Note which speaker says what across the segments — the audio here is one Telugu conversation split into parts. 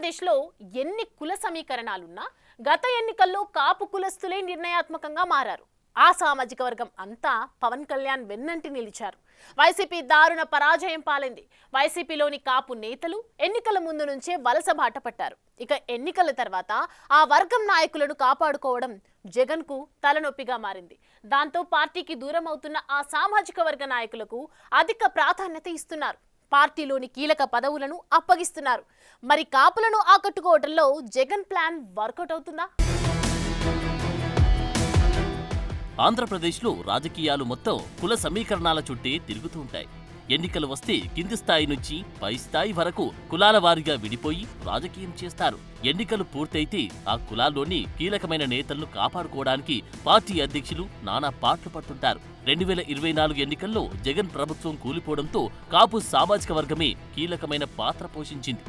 Speaker 1: ఆంధ్రప్రదేశ్లో ఎన్ని కుల సమీకరణాలున్నా గత ఎన్నికల్లో కాపు కులస్తులే నిర్ణయాత్మకంగా మారారు. ఆ సామాజిక వర్గం అంతా పవన్ కళ్యాణ్ వెన్నంటి నిలిచారు. వైసీపీ దారుణ పరాజయం పాలైంది. వైసీపీలోని కాపు నేతలు ఎన్నికల ముందు నుంచే వలస బాట పట్టారు. ఇక ఎన్నికల తర్వాత ఆ వర్గం నాయకులను కాపాడుకోవడం జగన్ కు తలనొప్పిగా మారింది. దాంతో పార్టీకి దూరం అవుతున్న ఆ సామాజిక వర్గ నాయకులకు అధిక ప్రాధాన్యత ఇస్తున్నారు. పార్టీలోని కీలక పదవులను అప్పగిస్తున్నారు. మరి కాపులను ఆకట్టుకోవడంలో జగన్ ప్లాన్ వర్కౌట్ అవుతుందా?
Speaker 2: ఆంధ్రప్రదేశ్లో రాజకీయాలు మొత్తం కుల సమీకరణాల చుట్టే తిరుగుతూ ఉంటాయి. ఎన్నికలు వస్తే కింది స్థాయి నుంచి పై స్థాయి వరకు కులాల వారీగా విడిపోయి రాజకీయం చేస్తారు. ఎన్నికలు పూర్తయితే ఆ కులాల్లోని కీలకమైన నేతలను కాపాడుకోవడానికి పార్టీ అధ్యక్షులు నానా పాట్లు పడుతుంటారు. 2024 ఎన్నికల్లో జగన్ ప్రభుత్వం కూలిపోవడంతో కాపు సామాజిక వర్గమే కీలకమైన పాత్ర పోషించింది.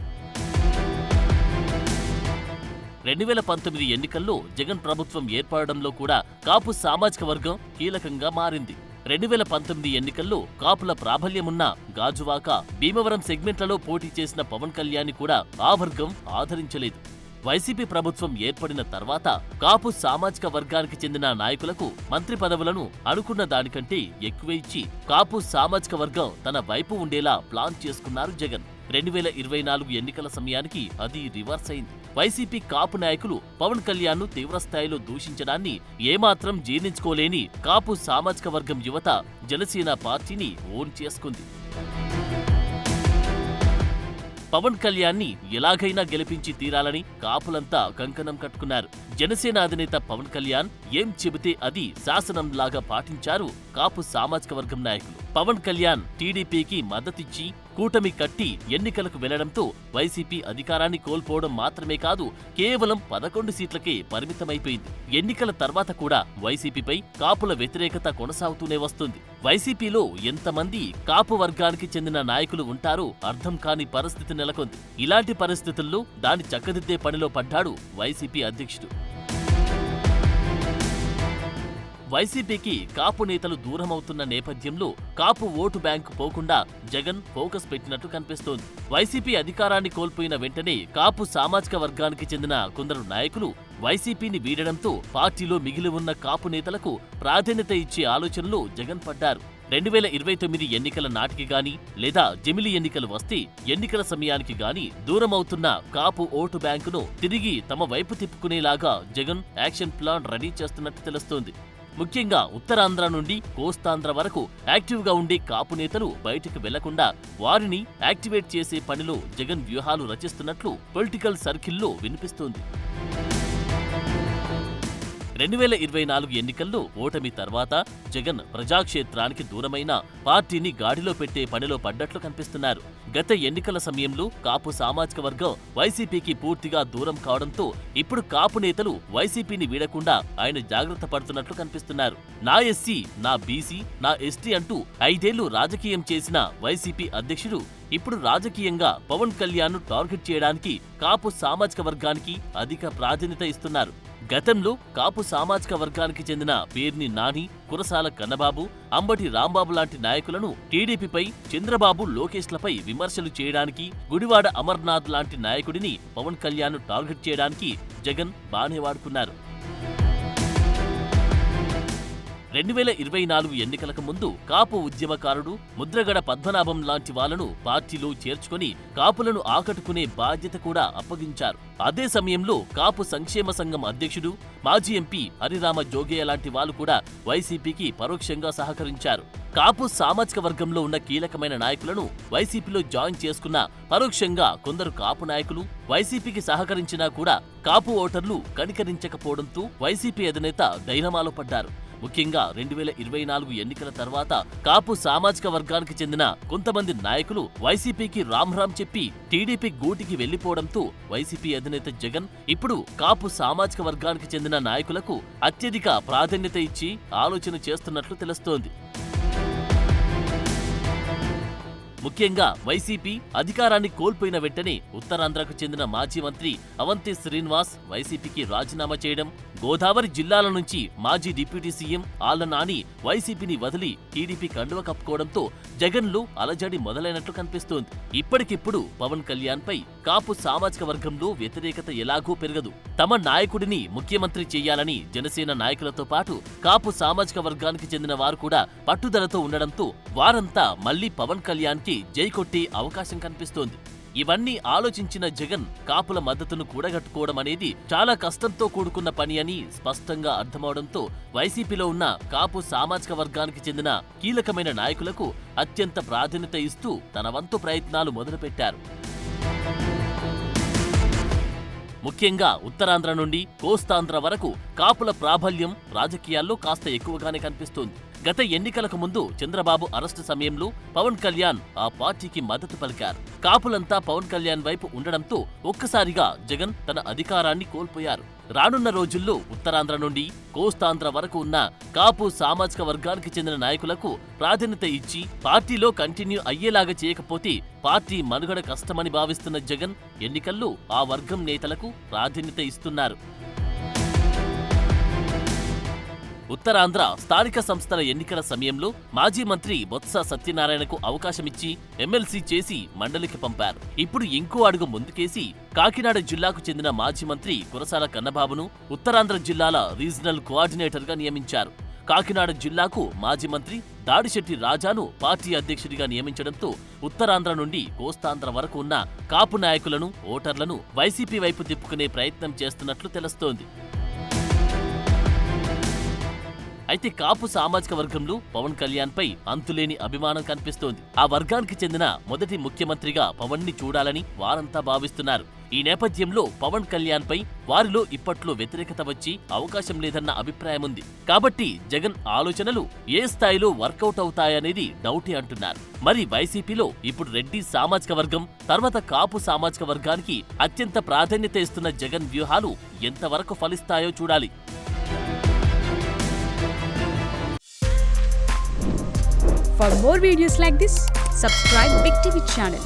Speaker 2: 2019 ఎన్నికల్లో జగన్ ప్రభుత్వం ఏర్పడడంలో కూడా కాపు సామాజిక వర్గం కీలకంగా మారింది. 2019 ఎన్నికల్లో కాపుల ప్రాబల్యమున్న గాజువాక, భీమవరం సెగ్మెంట్లలో పోటీ చేసిన పవన్ కళ్యాణ్ కూడా ఆ వర్గం ఆదరించలేదు. వైసీపీ ప్రభుత్వం ఏర్పడిన తర్వాత కాపు సామాజిక వర్గానికి చెందిన నాయకులకు మంత్రి పదవులను అనుకున్న దానికంటే ఎక్కువ ఇచ్చి కాపు సామాజిక వర్గం తన వైపు ఉండేలా ప్లాన్ చేసుకున్నారు జగన్. 2024 ఎన్నికల సమయానికి అది రివర్స్ అయింది. వైసీపీ కాపు నాయకులు పవన్ కళ్యాణ్ ను తీవ్రస్థాయిలో దూషించడాన్ని ఏమాత్రం జీర్ణించుకోలేని కాపు సామాజిక వర్గం యువత జనసేన పార్టీని ఓన్ చేసుకుంది. పవన్ కళ్యాణ్ ని ఎలాగైనా గెలిపించి తీరాలని కాపులంతా కంకణం కట్టుకున్నారు. జనసేన అధినేత పవన్ కళ్యాణ్ ఏం చెబితే అది శాసనంలాగా పాటించారు కాపు సామాజిక వర్గం నాయకులు. పవన్ కళ్యాణ్ టీడీపీకి మద్దతిచ్చి కూటమి కట్టి ఎన్నికలకు వెళ్లడంతో వైసీపీ అధికారాన్ని కోల్పోవడం మాత్రమే కాదు, కేవలం 11 సీట్లకే పరిమితమైపోయింది. ఎన్నికల తర్వాత కూడా వైసీపీపై కాపుల వ్యతిరేకత కొనసాగుతూనే వస్తుంది. వైసీపీలో ఎంతమంది కాపు వర్గానికి చెందిన నాయకులు ఉంటారో అర్థం కాని పరిస్థితి నెలకొంది. ఇలాంటి పరిస్థితుల్లో దాన్ని చక్కదిద్దే పనిలో పడ్డాడు వైసీపీ అధ్యక్షుడు. వైసీపీకి కాపు నేతలు దూరమవుతున్న నేపథ్యంలో కాపు ఓటు బ్యాంకు పోకుండా జగన్ ఫోకస్ పెట్టినట్టు కనిపిస్తోంది. వైసీపీ అధికారాన్ని కోల్పోయిన వెంటనే కాపు సామాజిక వర్గానికి చెందిన కొందరు నాయకులు వైసీపీని వీడడంతో పార్టీలో మిగిలి ఉన్న కాపు నేతలకు ప్రాధాన్యత ఇచ్చే ఆలోచనలో జగన్ పడ్డారు. 2029 ఎన్నికల నాటికి గాని లేదా జమిలి ఎన్నికలు వస్తే ఎన్నికల సమయానికి గాని దూరమవుతున్న కాపు ఓటు బ్యాంకును తిరిగి తమ వైపు తిప్పుకునేలాగా జగన్ యాక్షన్ ప్లాన్ రెడీ చేస్తున్నట్టు తెలుస్తోంది. ముఖ్యంగా ఉత్తరాంధ్ర నుండి కోస్తాంధ్ర వరకు యాక్టివ్గా ఉండే కాపు నేతలు బయటకు వెళ్లకుండా వారిని యాక్టివేట్ చేసే పనిలో జగన్ వ్యూహాలు రచిస్తున్నట్లు పొలిటికల్ సర్కిల్లో వినిపిస్తోంది. 2024 ఎన్నికల్లో ఓటమి తర్వాత జగన్ ప్రజాక్షేత్రానికి దూరమైన పార్టీని గాడిలో పెట్టే పనిలో పడ్డట్లు కనిపిస్తున్నారు. గత ఎన్నికల సమయంలో కాపు సామాజిక వర్గం వైసీపీకి పూర్తిగా దూరం కావడంతో ఇప్పుడు కాపు నేతలు వైసీపీని వీడకుండా ఆయన జాగ్రత్త పడుతున్నట్లు కనిపిస్తున్నారు. నా ఎస్సీ, నా బీసీ, నా ఎస్టీ అంటూ 5 ఏళ్లు రాజకీయం చేసిన వైసీపీ అధ్యక్షుడు ఇప్పుడు రాజకీయంగా పవన్ కళ్యాణ్ ను టార్గెట్ చేయడానికి కాపు సామాజిక వర్గానికి అధిక ప్రాధాన్యత ఇస్తున్నారు. గతంలో కాపు సామాజిక వర్గానికి చెందిన పేర్ని నాని, కురసాల కన్నబాబు, అంబటి రాంబాబు లాంటి నాయకులను టీడీపీపై చంద్రబాబు, లోకేష్లపై విమర్శలు చేయడానికి, గుడివాడ అమర్నాథ్ లాంటి నాయకుడిని పవన్ కళ్యాణ్ టార్గెట్ చేయడానికి జగన్ బానే వాడుకున్నారు. 2024 ఎన్నికలకు ముందు కాపు ఉద్యమకారుడు ముద్రగడ పద్మనాభం లాంటి వాళ్లను పార్టీలో చేర్చుకుని కాపులను ఆకట్టుకునే బాధ్యత కూడా అప్పగించారు. అదే సమయంలో కాపు సంక్షేమ సంఘం అధ్యక్షుడు, మాజీ ఎంపీ హరిరామ జోగయ్య లాంటి వాళ్లు కూడా వైసీపీకి పరోక్షంగా సహకరించారు. కాపు సామాజిక వర్గంలో ఉన్న కీలకమైన నాయకులను వైసీపీలో జాయిన్ చేసుకున్న పరోక్షంగా కొందరు కాపు నాయకులు వైసీపీకి సహకరించినా కూడా కాపు ఓటర్లు కనికరించకపోవడంతో వైసీపీ అధినేత డైలమాలో పడ్డారు. ముఖ్యంగా 2024 ఎన్నికల తర్వాత కాపు సామాజిక వర్గానికి చెందిన కొంతమంది నాయకులు వైసీపీకి రామ్ చెప్పి టీడీపీ గూటికి వెళ్లిపోవడంతో వైసీపీ అధినేత జగన్ ఇప్పుడు కాపు సామాజిక వర్గానికి చెందిన నాయకులకు అత్యధిక ప్రాధాన్యత ఇచ్చి ఆలోచన చేస్తున్నట్లు తెలుస్తోంది. ముఖ్యంగా వైసీపీ అధికారాన్ని కోల్పోయిన వెంటనే ఉత్తరాంధ్రకు చెందిన మాజీ మంత్రి అవంతి శ్రీనివాస్ వైసీపీకి రాజీనామా చేయడం, గోదావరి జిల్లాల నుంచి మాజీ డిప్యూటీ సీఎం ఆళ్ల నాని వైసీపీని వదిలి టీడీపీ కండువ కప్పుకోవడంతో జగన్లో అలజడి మొదలైనట్లు కనిపిస్తోంది. ఇప్పటికిప్పుడు పవన్ కళ్యాణ్ పై కాపు సామాజిక వర్గంలో వ్యతిరేకత ఎలాగూ పెరగదు. తమ నాయకుడిని ముఖ్యమంత్రి చేయాలని జనసేన నాయకులతో పాటు కాపు సామాజిక వర్గానికి చెందిన వారు కూడా పట్టుదలతో ఉండడంతో వారంతా మళ్లీ పవన్ కళ్యాణ్ కి జై కొట్టే అవకాశం కనిపిస్తోంది. ఇవన్నీ ఆలోచించిన జగన్ కాపుల మద్దతును కూడగట్టుకోవడం అనేది చాలా కష్టంతో కూడుకున్న పని అని స్పష్టంగా అర్థమవడంతో వైసీపీలో ఉన్న కాపు సామాజిక వర్గానికి చెందిన కీలకమైన నాయకులకు అత్యంత ప్రాధాన్యత ఇస్తూ తన వంతు ప్రయత్నాలు మొదలుపెట్టారు. ముఖ్యంగా ఉత్తరాంధ్ర నుండి కోస్తాంధ్ర వరకు కాపుల ప్రాబల్యం రాజకీయాల్లో కాస్త ఎక్కువగానే కనిపిస్తోంది. గత ఎన్నికలకు ముందు చంద్రబాబు అరెస్టు సమయంలో పవన్ కళ్యాణ్ ఆ పార్టీకి మద్దతు పలికారు. కాపులంతా పవన్ కళ్యాణ్ వైపు ఉండడంతో ఒక్కసారిగా జగన్ తన అధికారాన్ని కోల్పోయారు. రానున్న రోజుల్లో ఉత్తరాంధ్ర నుండి కోస్తాంధ్ర వరకు ఉన్న కాపు సామాజిక వర్గానికి చెందిన నాయకులకు ప్రాధాన్యత ఇచ్చి పార్టీలో కంటిన్యూ అయ్యేలాగా చేయకపోతే పార్టీ మనుగడ కష్టమని భావిస్తున్న జగన్ ఎన్నికల్లో ఆ వర్గం నేతలకు ప్రాధాన్యత ఇస్తున్నారు. ఉత్తరాంధ్ర స్థానిక సంస్థల ఎన్నికల సమయంలో మాజీ మంత్రి బొత్స సత్యనారాయణకు అవకాశమిచ్చి ఎమ్మెల్సీ చేసి మండలికి పంపారు. ఇప్పుడు ఇంకో అడుగు ముందుకేసి కాకినాడ జిల్లాకు చెందిన మాజీ మంత్రి కురసాల కన్నబాబును ఉత్తరాంధ్ర జిల్లాల రీజనల్ కోఆర్డినేటర్గా నియమించారు. కాకినాడ జిల్లాకు మాజీ మంత్రి దాడిశెట్టి రాజాను పార్టీ అధ్యక్షుడిగా నియమించడంతో ఉత్తరాంధ్ర నుండి కోస్తాంధ్ర వరకు ఉన్న కాపు నాయకులను, ఓటర్లను వైసీపీ వైపు తిప్పుకునే ప్రయత్నం చేస్తున్నట్లు తెలుస్తోంది. అయితే కాపు సామాజిక వర్గంలో పవన్ కళ్యాణ్ పై అంతులేని అభిమానం కనిపిస్తోంది. ఆ వర్గానికి చెందిన మొదటి ముఖ్యమంత్రిగా పవన్ ని చూడాలని వారంతా భావిస్తున్నారు. ఈ నేపథ్యంలో పవన్ కళ్యాణ్ పై వారిలో ఇప్పట్లో వ్యతిరేకత వచ్చి అవకాశం లేదన్న అభిప్రాయం ఉంది. కాబట్టి జగన్ ఆలోచనలు ఏ స్థాయిలో వర్కౌట్ అవుతాయనేది డౌటే అంటున్నారు. మరి వైసీపీలో ఇప్పుడు రెడ్డి సామాజిక వర్గం తర్వాత కాపు సామాజిక వర్గానికి అత్యంత ప్రాధాన్యత ఇస్తున్న జగన్ వ్యూహాలు ఎంతవరకు ఫలిస్తాయో చూడాలి.
Speaker 3: For more videos like this, subscribe Big TV channel.